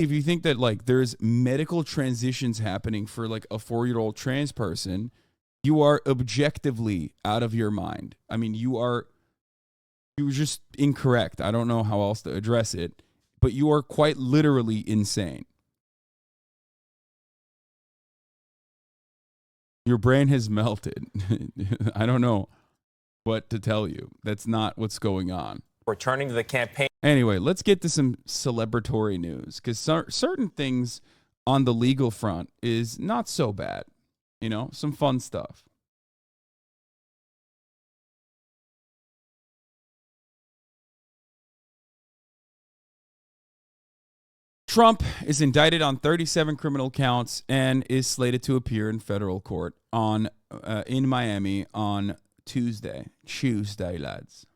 if you think that like there's medical transitions happening for like a 4-year-old trans person, you are objectively out of your mind. I mean, you're just incorrect. I don't know how else to address it, but you are quite literally insane. Your brain has melted. I don't know what to tell you. That's not what's going on. Returning to the campaign. Anyway, let's get to some celebratory news, because certain things on the legal front is not so bad. You know, some fun stuff. Trump is indicted on 37 criminal counts and is slated to appear in federal court in Miami on Tuesday, lads.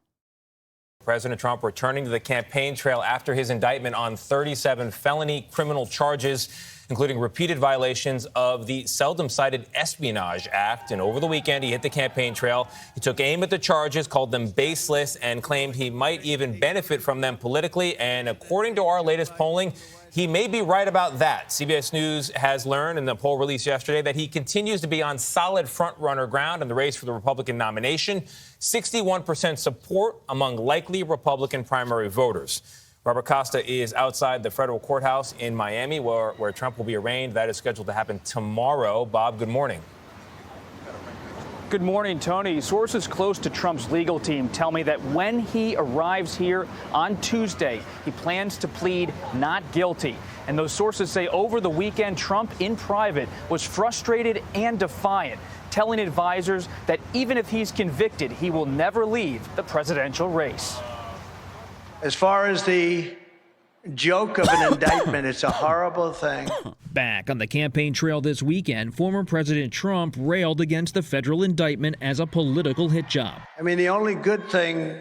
President Trump returning to the campaign trail after his indictment on 37 felony criminal charges, including repeated violations of the seldom cited Espionage Act. And over the weekend, he hit the campaign trail. He took aim at the charges, called them baseless, and claimed he might even benefit from them politically. And according to our latest polling, he may be right about that. CBS News has learned in the poll released yesterday that he continues to be on solid front-runner ground in the race for the Republican nomination. 61% support among likely Republican primary voters. Robert Costa is outside the federal courthouse in Miami, where Trump will be arraigned. That is scheduled to happen tomorrow. Bob, good morning. Good morning, Tony. Sources close to Trump's legal team tell me that when he arrives here on Tuesday, he plans to plead not guilty. And those sources say over the weekend, Trump in private was frustrated and defiant, telling advisors that even if he's convicted, he will never leave the presidential race. As far as the joke of an indictment, it's a horrible thing. Back on the campaign trail this weekend, former President Trump railed against the federal indictment as a political hit job. I mean, the only good thing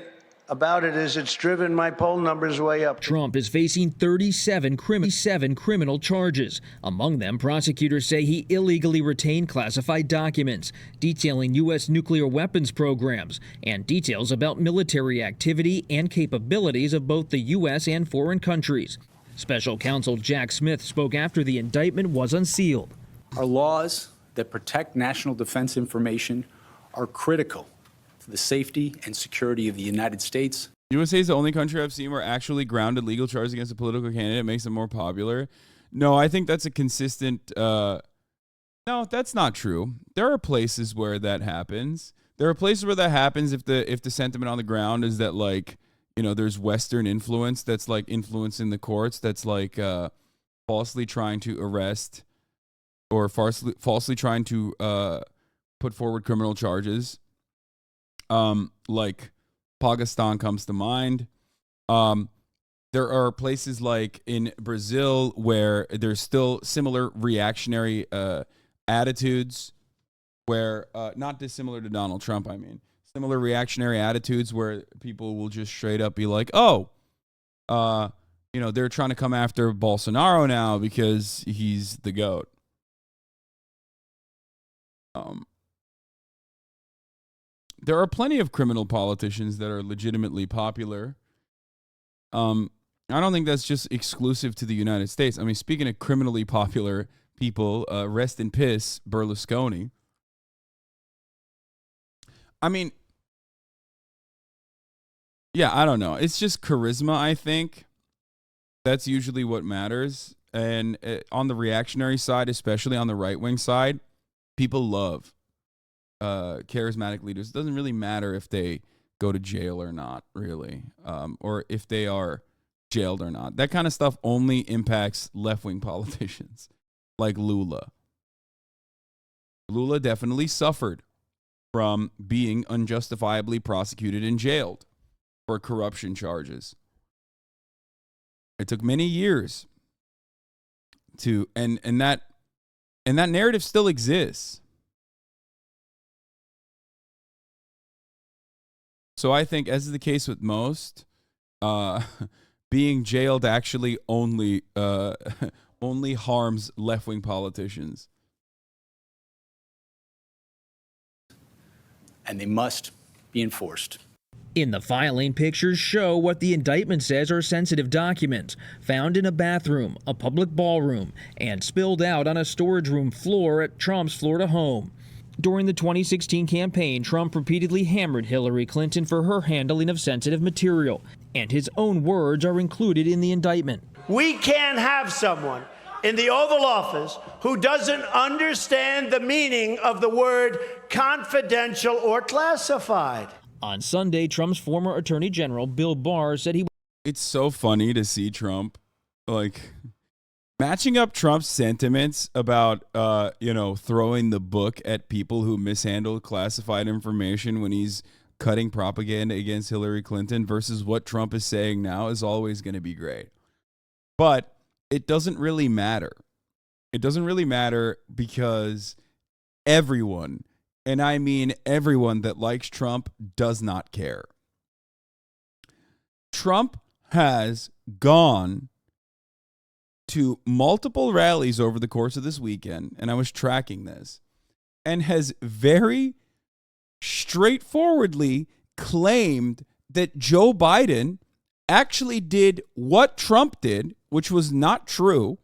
about it is it's driven my poll numbers way up. Trump is facing 37 criminal charges. Among them, prosecutors say he illegally retained classified documents detailing U.S. nuclear weapons programs and details about military activity and capabilities of both the U.S. and foreign countries. Special counsel Jack Smith spoke after the indictment was unsealed. Our laws that protect national defense information are critical for the safety and security of the United States. USA is the only country I've seen where actually grounded legal charges against a political candidate makes them more popular. No, I think that's a consistent... No, that's not true. There are places where that happens. There are places where that happens if the sentiment on the ground is that, like, you know, there's Western influence that's, like, influencing the courts, that's, like, falsely trying to arrest or falsely trying to put forward criminal charges. Like Pakistan comes to mind. There are places like in Brazil where there's still similar reactionary attitudes where, not dissimilar to Donald Trump, I mean, similar reactionary attitudes where people will just straight up be like, oh, you know, they're trying to come after Bolsonaro now because he's the GOAT. There are plenty of criminal politicians that are legitimately popular. I don't think that's just exclusive to the United States. I mean, speaking of criminally popular people, rest in piss, Berlusconi. I mean, yeah, I don't know. It's just charisma, I think. That's usually what matters. And on the reactionary side, especially on the right-wing side, people love charismatic leaders. It doesn't really matter if they go to jail or not, really, or if they are jailed or not. That kind of stuff only impacts left-wing politicians like Lula. Lula definitely suffered from being unjustifiably prosecuted and jailed for corruption charges. It took many years to, and that narrative still exists. So I think, as is the case with most, being jailed actually only harms left-wing politicians. And they must be enforced. In the filing, pictures show what the indictment says are sensitive documents found in a bathroom, a public ballroom, and spilled out on a storage room floor at Trump's Florida home. During the 2016 campaign, Trump repeatedly hammered Hillary Clinton for her handling of sensitive material, and his own words are included in the indictment. We can't have someone in the Oval Office who doesn't understand the meaning of the word confidential or classified. On Sunday, Trump's former Attorney General Bill Barr said he... It's so funny to see Trump, like, matching up Trump's sentiments about, throwing the book at people who mishandled classified information when he's cutting propaganda against Hillary Clinton versus what Trump is saying now is always going to be great. But it doesn't really matter. It doesn't really matter because everyone, and I mean everyone that likes Trump, does not care. Trump has gone to multiple rallies over the course of this weekend, and I was tracking this, and has very straightforwardly claimed that Joe Biden actually did what Trump did, which was not true,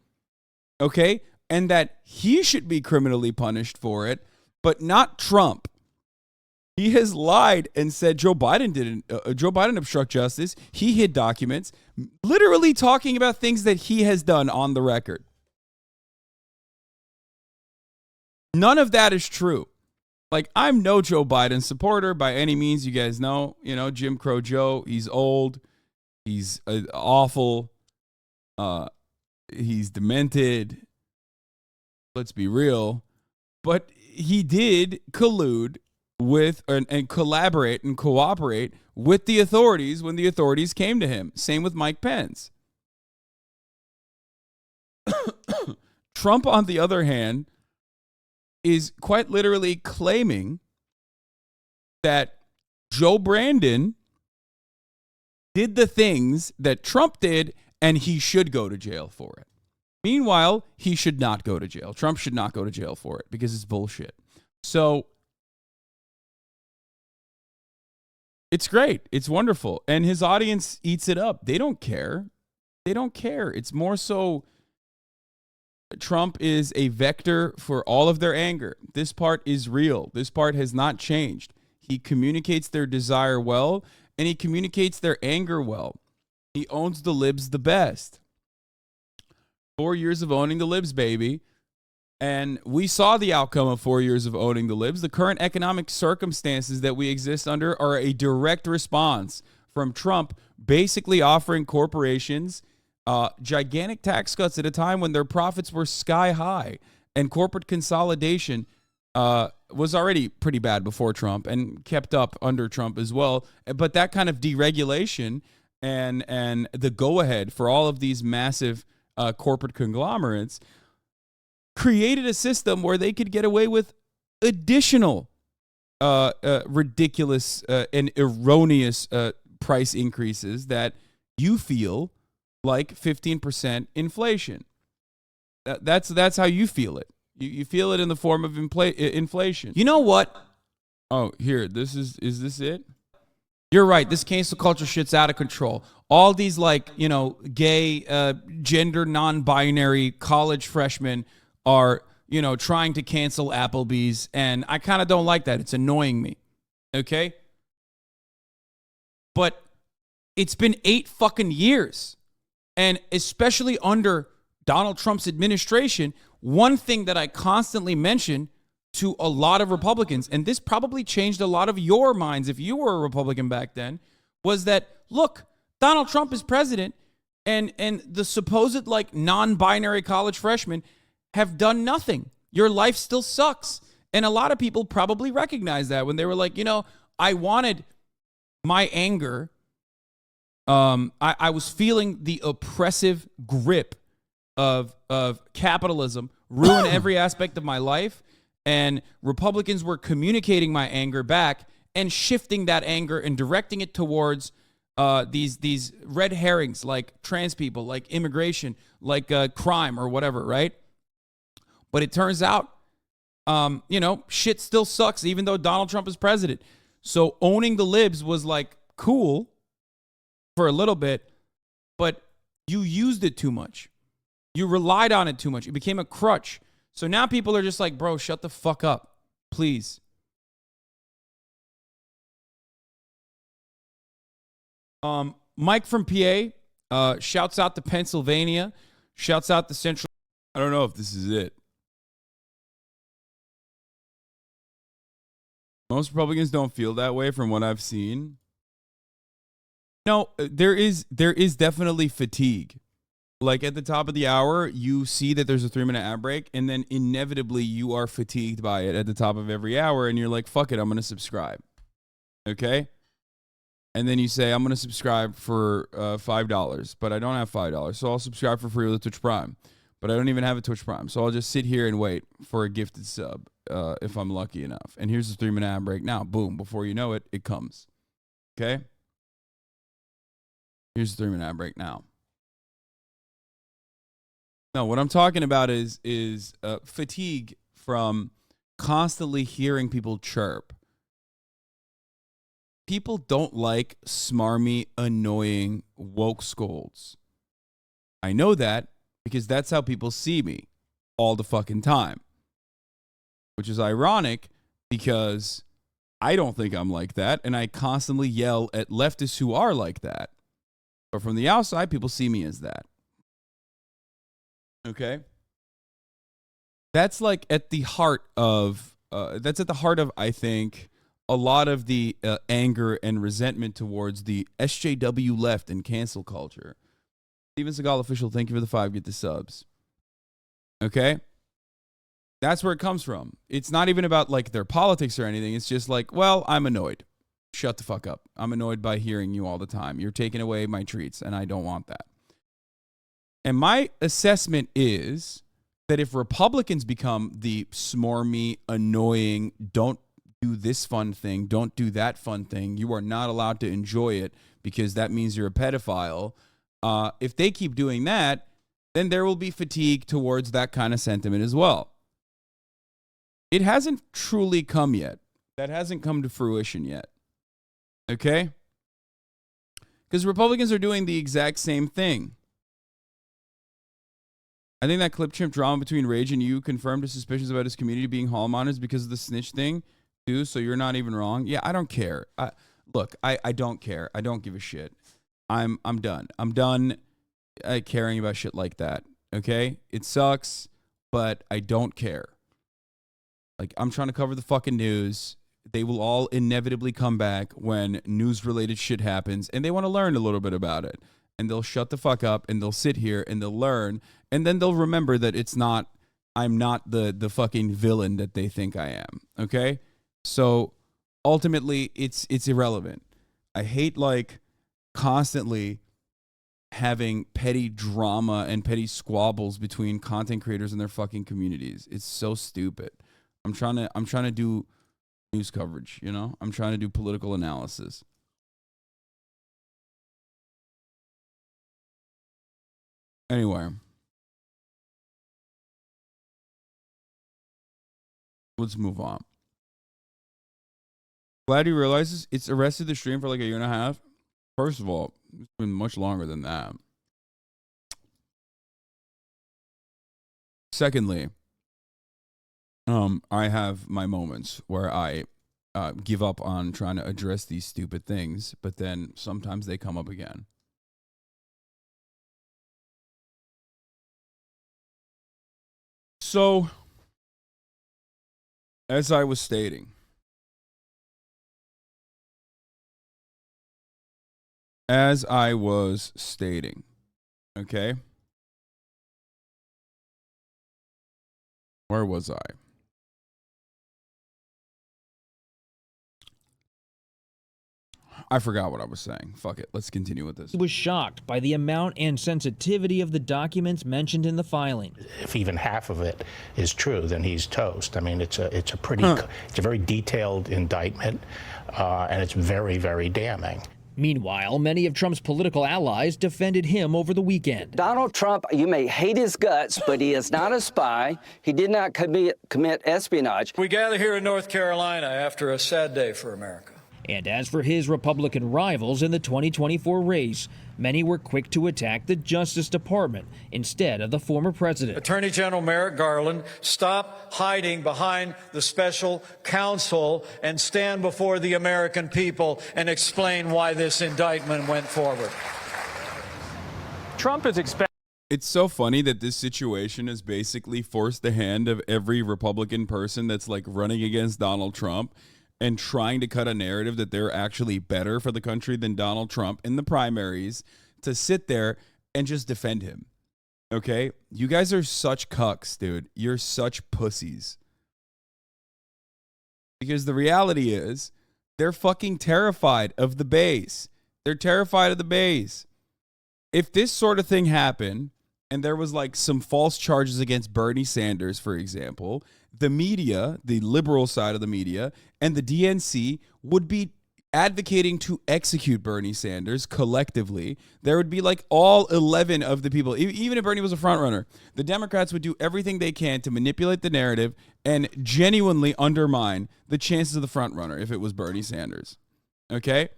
okay, and that he should be criminally punished for it, but not Trump. He has lied and said Joe Biden didn't. Joe Biden obstruct justice. He hid documents, literally talking about things that he has done on the record. None of that is true. Like, I'm no Joe Biden supporter by any means. You guys know, Jim Crow Joe. He's old. He's awful. He's demented. Let's be real. But he did collude with and collaborate and cooperate with the authorities when the authorities came to him. Same with Mike Pence. Trump, on the other hand, is quite literally claiming that Joe Brandon did the things that Trump did and he should go to jail for it. Meanwhile, he should not go to jail. Trump should not go to jail for it because it's bullshit. So it's great. It's wonderful. And his audience eats it up. They don't care. They don't care. It's more so Trump is a vector for all of their anger. This part is real. This part has not changed. He communicates their desire well, and he communicates their anger well. He owns the libs the best. 4 years of owning the libs, baby. And we saw the outcome of 4 years of owning the libs. The current economic circumstances that we exist under are a direct response from Trump basically offering corporations gigantic tax cuts at a time when their profits were sky high. And corporate consolidation was already pretty bad before Trump and kept up under Trump as well. But that kind of deregulation and the go-ahead for all of these massive corporate conglomerates created a system where they could get away with additional ridiculous and erroneous price increases that you feel like 15% inflation. That's how you feel it. You feel it in the form of inflation. You know what? Oh, here, is this it? You're right. This cancel culture shit's out of control. All these gay, gender non-binary college freshmen are, trying to cancel Applebee's, and I kind of don't like that. It's annoying me. Okay? But it's been 8 fucking years. And especially under Donald Trump's administration, one thing that I constantly mention to a lot of Republicans, and this probably changed a lot of your minds if you were a Republican back then, was that, look, Donald Trump is president, and the supposed non-binary college freshmen have done nothing. Your life still sucks. And a lot of people probably recognize that when they were like, I wanted my anger. I was feeling the oppressive grip of capitalism ruin every aspect of my life. And Republicans were communicating my anger back and shifting that anger and directing it towards these red herrings like trans people, like immigration, like crime or whatever, right? But it turns out, shit still sucks even though Donald Trump is president. So owning the libs was like cool for a little bit, but you used it too much. You relied on it too much. It became a crutch. So now people are just like, bro, shut the fuck up, please. Mike from PA shouts out to Pennsylvania, shouts out to Central. I don't know if this is it. Most Republicans don't feel that way from what I've seen. No, there is definitely fatigue. Like at the top of the hour, you see that there's a 3-minute ad break, and then inevitably you are fatigued by it at the top of every hour, and you're like, fuck it, I'm going to subscribe. Okay? And then you say, I'm going to subscribe for $5, but I don't have $5, so I'll subscribe for free with a Twitch Prime. But I don't even have a Twitch Prime, so I'll just sit here and wait for a gifted sub if I'm lucky enough. And here's the 3-minute ad break now. Boom. Before you know it, it comes. Okay? Here's the 3-minute ad break now. No, what I'm talking about is fatigue from constantly hearing people chirp. People don't like smarmy, annoying, woke scolds. I know that because that's how people see me all the fucking time. Which is ironic because I don't think I'm like that, and I constantly yell at leftists who are like that. But from the outside, people see me as that. Okay? That's like at the heart of, I think, a lot of the anger and resentment towards the SJW left and cancel culture. Steven Seagal official, thank you for the 5, get the subs. Okay? That's where it comes from. It's not even about like their politics or anything. It's just like, well, I'm annoyed. Shut the fuck up. I'm annoyed by hearing you all the time. You're taking away my treats, and I don't want that. And my assessment is that if Republicans become the smarmy, annoying, don't do this fun thing, don't do that fun thing, you are not allowed to enjoy it because that means you're a pedophile. If they keep doing that, then there will be fatigue towards that kind of sentiment as well. It hasn't truly come yet. That hasn't come to fruition yet. Okay? Because Republicans are doing the exact same thing. I think that clip chimp drama between Rage and you confirmed his suspicions about his community being hall monitors because of the snitch thing, too, so you're not even wrong. Yeah, I don't care. I don't care. I don't give a shit. I'm done. I'm done caring about shit like that. Okay? It sucks, but I don't care. Like, I'm trying to cover the fucking news. They will all inevitably come back when news-related shit happens, and they want to learn a little bit about it. And they'll shut the fuck up, and they'll sit here, and they'll learn, and then they'll remember that I'm not the fucking villain that they think I am, okay? So, ultimately, it's irrelevant. I hate, like, constantly having petty drama and petty squabbles between content creators and their fucking communities. It's so stupid. I'm trying to do news coverage, you know? I'm trying to do political analysis. Anyway. Let's move on. Glad he realizes it's arrested the stream for like a year and a half. First of all, it's been much longer than that. Secondly, I have my moments where I give up on trying to address these stupid things, but then sometimes they come up again. So, as I was stating, okay? Where was I? I forgot what I was saying. Fuck it. Let's continue with this. He was shocked by the amount and sensitivity of the documents mentioned in the filing. If even half of it is true, then he's toast. I mean, it's a very detailed indictment, and it's very, very damning. Meanwhile, many of Trump's political allies defended him over the weekend. Donald Trump, you may hate his guts, but he is not a spy. He did not commit espionage. We gather here in North Carolina after a sad day for America. And as for his Republican rivals in the 2024 race, many were quick to attack the Justice Department instead of the former president. Attorney General Merrick Garland, stop hiding behind the special counsel and stand before the American people and explain why this indictment went forward. Trump is expected. It's so funny that this situation has basically forced the hand of every Republican person that's like running against Donald Trump and trying to cut a narrative that they're actually better for the country than Donald Trump in the primaries to sit there and just defend him. Okay? You guys are such cucks, dude. You're such pussies. Because the reality is, they're fucking terrified of the base. They're terrified of the base. If this sort of thing happened, and there was like some false charges against Bernie Sanders, for example, the media, the liberal side of the media, and the DNC would be advocating to execute Bernie Sanders collectively. There would be like all 11 of the people, even if Bernie was a front runner, the Democrats would do everything they can to manipulate the narrative and genuinely undermine the chances of the front runner if it was Bernie Sanders. Okay?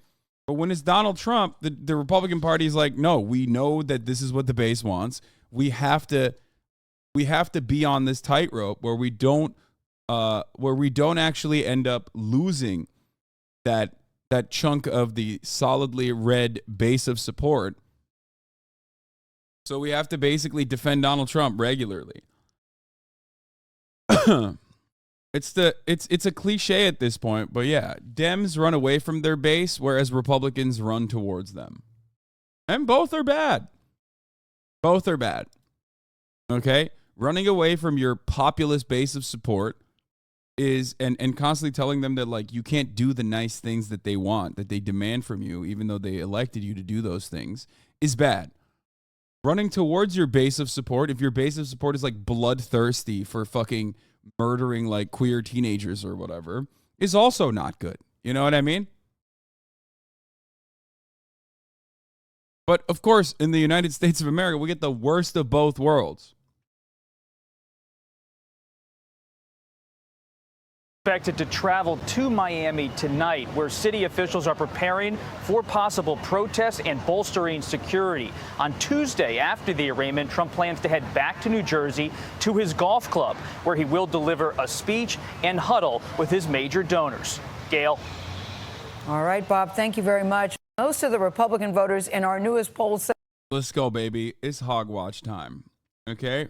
But when it's Donald Trump, the Republican Party is like, no, we know that this is what the base wants. We have to be on this tightrope where we don't actually end up losing that chunk of the solidly red base of support. So we have to basically defend Donald Trump regularly. It's a cliche at this point, but yeah, Dems run away from their base, whereas Republicans run towards them. And both are bad. Both are bad. Okay? Running away from your populist base of support is, and constantly telling them that, like, you can't do the nice things that they want, that they demand from you, even though they elected you to do those things, is bad. Running towards your base of support, if your base of support is, like, bloodthirsty for fucking murdering, like, queer teenagers or whatever, is also not good. You know what I mean? But, of course, in the United States of America, we get the worst of both worlds. Expected to travel to Miami tonight, where city officials are preparing for possible protests and bolstering security. On Tuesday, after the arraignment, Trump plans to head back to New Jersey to his golf club, where he will deliver a speech and huddle with his major donors. Gail. All right, Bob, thank you very much. Most of the Republican voters in our newest poll say, let's go, baby. It's hog watch time. Okay?